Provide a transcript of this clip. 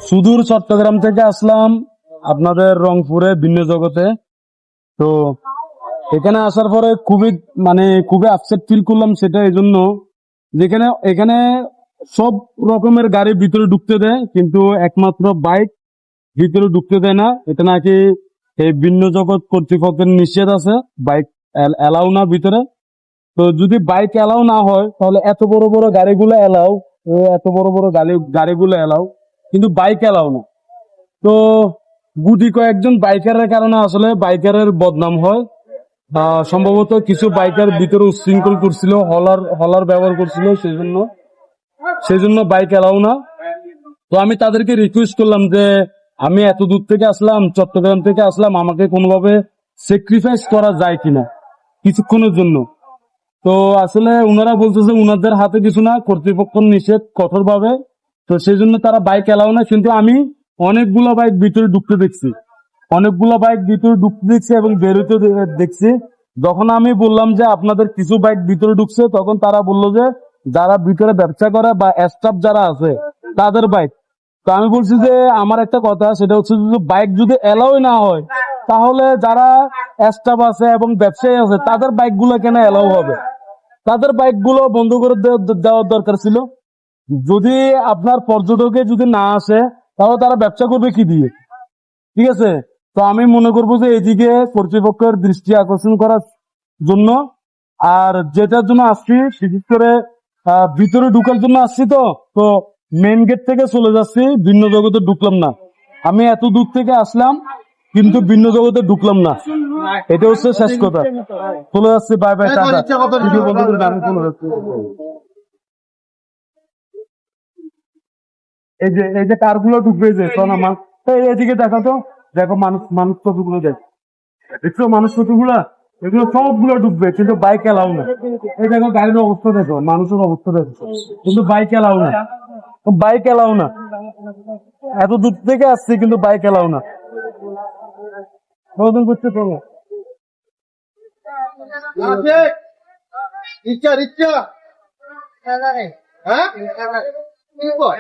সুদূর চট্টগ্রাম থেকে আসলাম আপনাদের রংপুরে ভিন্ন জগতে। তো এখানে আসার পরে খুবই আপসেট ফিল করলাম, সেটা এই জন্য যেখানে এখানে সব রকমের গাড়ি ভিতরে ঢুকতে দেয়, কিন্তু একমাত্র বাইক ভিতরে ঢুকতে দেয় না। এটা নাকি এই ভিন্ন জগৎ কর্তৃপক্ষের নিষেধ আছে, বাইক এলাও না ভিতরে। তো যদি বাইক এলাও না হয় তাহলে এত বড় বড় গাড়িগুলো এলাও, এত বড় বড় গাড়িগুলো এলাও, কিন্তু বাইক এলাও না। তো গুটি কয়েকজন বাইকারের কারণে আসলে বাইকারের বদনাম হয়। সম্ভবত কিছু বাইকার ভিতরে উচ্ছৃঙ্খল করছিল, হলার ব্যবহার করছিল, সেই জন্য বাইক এলাও না। তো আমি তাদেরকে রিকোয়েস্ট করলাম যে আমি এত দূর থেকে আসলাম, চট্টগ্রাম থেকে আসলাম, আমাকে কোনোভাবে স্যাক্রিফাইস করা যায় কিনা কিছুক্ষণের জন্য। তো আসলে উনারা বলতেছে উনাদের হাতে কিছু না, কর্তৃপক্ষ নিষেধ কঠোরভাবে। তো সেই জন্য তারা বাইক এলাও না। কিন্তু আমি অনেকগুলো বাইক ভিতরে ঢুকতে দেখছি, এবং বেরোতে দেখছি। যখন আমি বললাম যে আপনাদের কিছু বাইক ভিতরে ঢুকছে, তখন তারা বললো যে যারা ভিতরে ব্যবসা করে বা স্টাফ যারা আছে তাদের বাইক। তো আমি বলছি যে আমার একটা কথা, সেটা হচ্ছে যে বাইক যদি এলাও না হয় তাহলে যারা স্টাফ আছে এবং ব্যবসায়ী আছে তাদের বাইকগুলো কেন এলাও হবে? তাদের বাইকগুলো বন্ধ করে দেওয়ার দরকার ছিল। যদি আপনার পর্যটকে যদি না আসে তাহলে তারা ব্যবসা করবে কি দিয়ে? ঠিক আছে। তো আমি মনে করবো যে এদিকে কর্তৃপক্ষের দৃষ্টি আকর্ষণ করার জন্য, আর যেটার জন্য আসছি বিশেষ করে ভিতরে ঢুকার জন্য আসছি। তো তো মেন গেট থেকে চলে যাচ্ছি, ভিন্ন জগতে ঢুকলাম না। আমি এত দূর থেকে আসলাম কিন্তু ভিন্ন জগতে ঢুকলাম না, এটা হচ্ছে শেষ কথা। চলে যাচ্ছি, বাই বাই, টাটা। ভিডিও বন্ধ করে দাও, আমি চলে যাচ্ছি। এই যে কারগুলো ঢুকবে, যে সোনামা, এদিকে দেখো তো, দেখো মানুষ মানুষ কতগুলো দেখ, দেখছো মানুষ কতগুলা, এগুলো সবগুলো ঢুকবে কিন্তু বাইক এলাও না। এই দেখো গাড়ির অবস্থা দেখো, মানুষের অবস্থা দেখো, কিন্তু বাইক এলাও না, বাইক এলাও না। এত দূর থেকে আসছি কিন্তু বাইক এলাও না। প্রবলেম করছে তো। রিক্সা রিক্সা হ্যাঁ কি কয়?